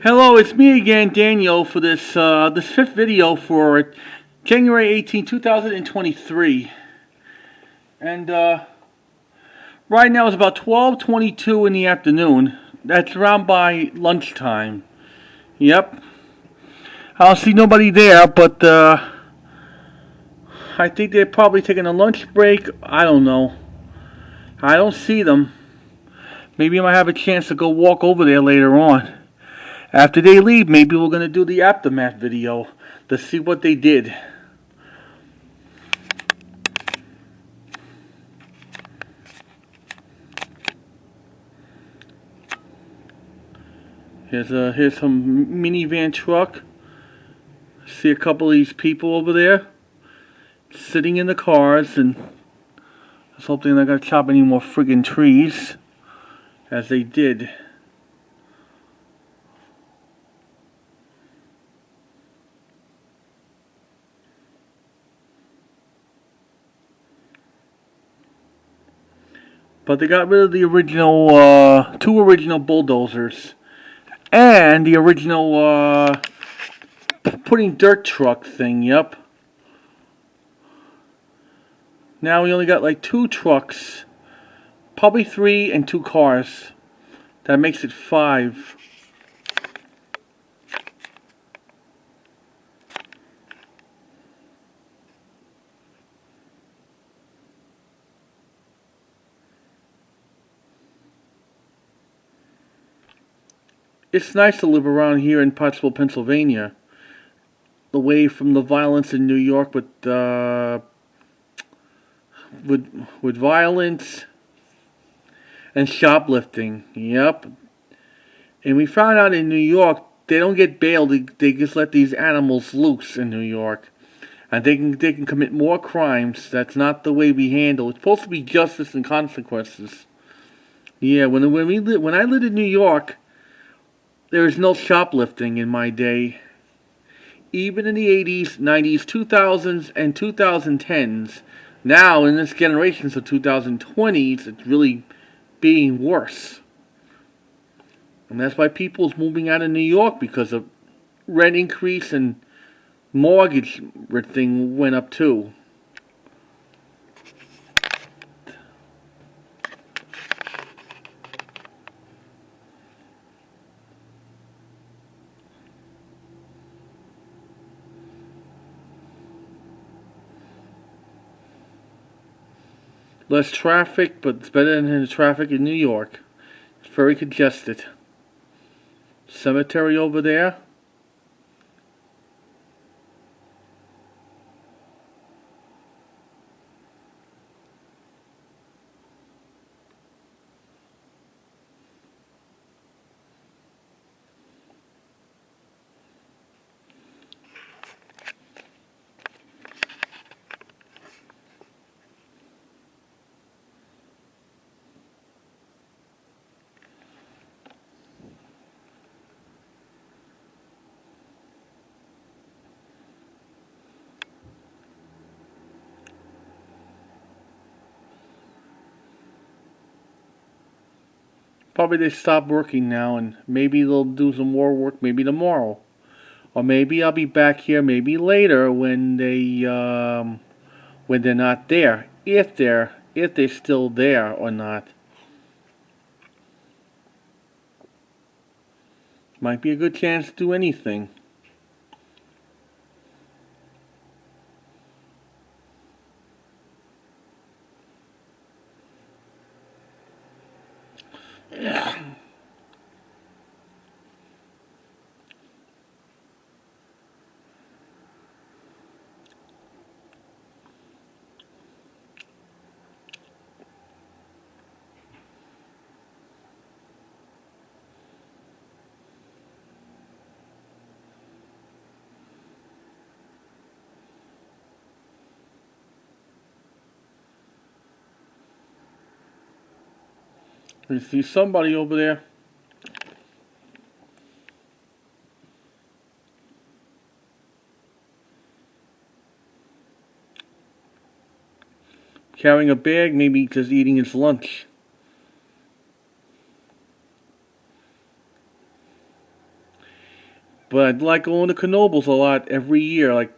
Hello, it's me again, Daniel, for this fifth video for January 18, 2023. And right now it's about 12:22 in the afternoon. That's around by lunchtime. Yep. I don't see nobody there, but I think they're probably taking a lunch break. I don't know. I don't see them. Maybe I might have a chance to go walk over there later on. After they leave, maybe we're going to do the aftermath video to see what they did. Here's some minivan truck. See a couple of these people over there sitting in the cars, and let's hope they're not going to chop any more friggin' trees as they did. But they got rid of the original, two original bulldozers. And the original, putting dirt truck thing, yep. Now we only got like two trucks. Probably 3 and 2 cars. That makes it 5. It's nice to live around here in Pottsville, Pennsylvania, away from the violence in New York with violence and shoplifting. Yep. And we found out in New York they don't get bailed. They just let these animals loose in New York, and they can commit more crimes. That's not the way we handle. It's supposed to be justice and consequences. Yeah. When I lived in New York, there was no shoplifting in my day. Even in the 80s, 90s, 2000s, and 2010s. Now, in this generation, so 2020s, it's really being worse. And that's why people's moving out of New York, because of rent increase and mortgage thing went up too. Less traffic, but it's better than the traffic in New York. It's very congested. Cemetery over there. Probably they stopped working now, and maybe they'll do some more work maybe tomorrow. Or maybe I'll be back here maybe later when they're not there. If they're still there or not. Might be a good chance to do anything. You see somebody over there. Carrying a bag, maybe just eating his lunch. But I'd like going to Knoebels a lot every year. Like,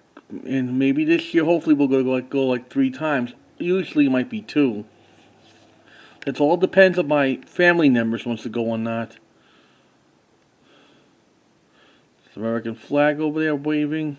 and maybe this year, hopefully, we'll go like 3 times. Usually, it might be 2. It all depends on my family members wants to go or not. There's the American flag over there waving.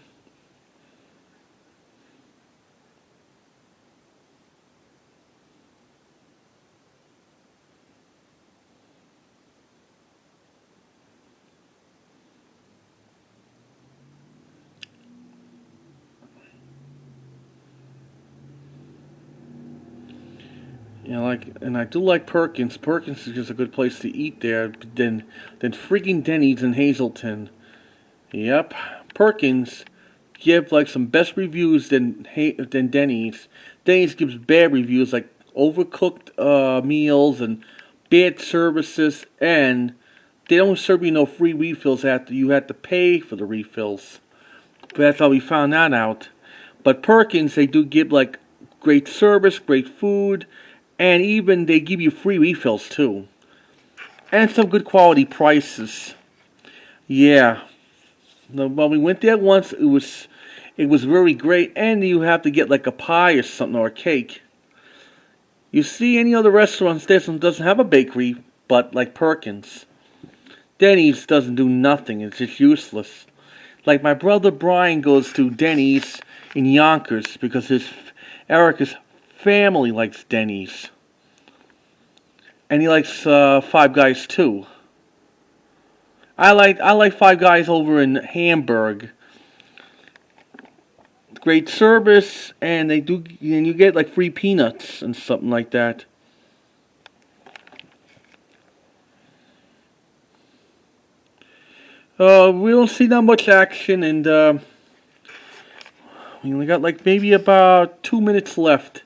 You know, and I do like Perkins. Perkins is just a good place to eat there. Than freaking Denny's in Hazleton. Yep, Perkins give like some best reviews than Denny's. Denny's gives bad reviews, like overcooked meals and bad services, and they don't serve you no free refills after you have to pay for the refills. But that's how we found that out. But Perkins, they do give like great service, great food. And even they give you free refills too. And some good quality prices. Yeah. Well, we went there once. It was very great. And you have to get like a pie or something or a cake. You see any other restaurants there doesn't have a bakery, but like Perkins. Denny's doesn't do nothing. It's just useless. Like my brother Brian goes to Denny's in Yonkers because Erica's family likes Denny's. And he likes Five Guys too. I like Five Guys over in Hamburg. Great service, and you get like free peanuts and something like that. We don't see that much action, and we only got like maybe about 2 minutes left.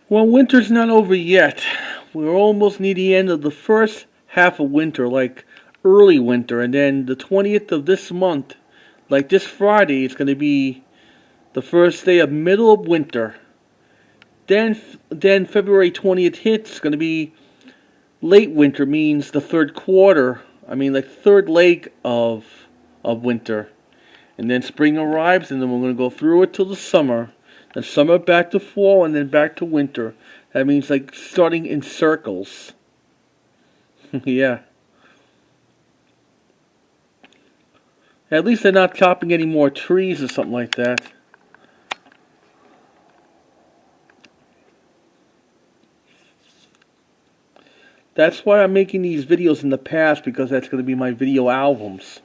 Well, winter's not over yet. We're almost near the end of the first half of winter, like early winter, and then the 20th of this month, like this Friday, it's going to be the first day of middle of winter. Then February 20th hits, it's going to be late winter, means the third quarter. I mean, like third leg of winter. And then spring arrives, and then we're going to go through it till the summer. Then summer back to fall, and then back to winter. That means like starting in circles. Yeah. At least they're not chopping any more trees or something like that. That's why I'm making these videos in the past, because that's going to be my video albums.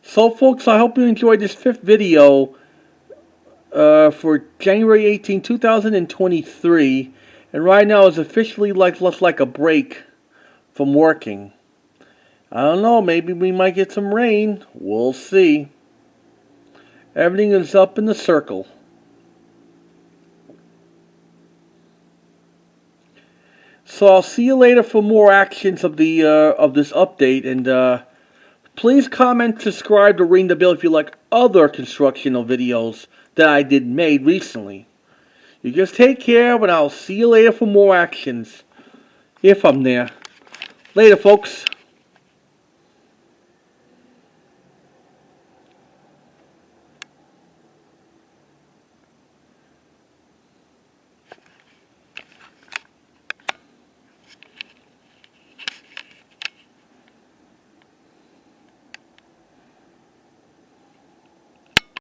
So folks, I hope you enjoyed this 5th video for January 18, 2023. And right now it's officially like a break from working. I don't know, maybe we might get some rain. We'll see. Everything is up in the circle. So I'll see you later for more actions of this update, and please comment, subscribe to ring the bell if you like other constructional videos that I made recently. You just take care, and I'll see you later for more actions. If I'm there. Later, folks.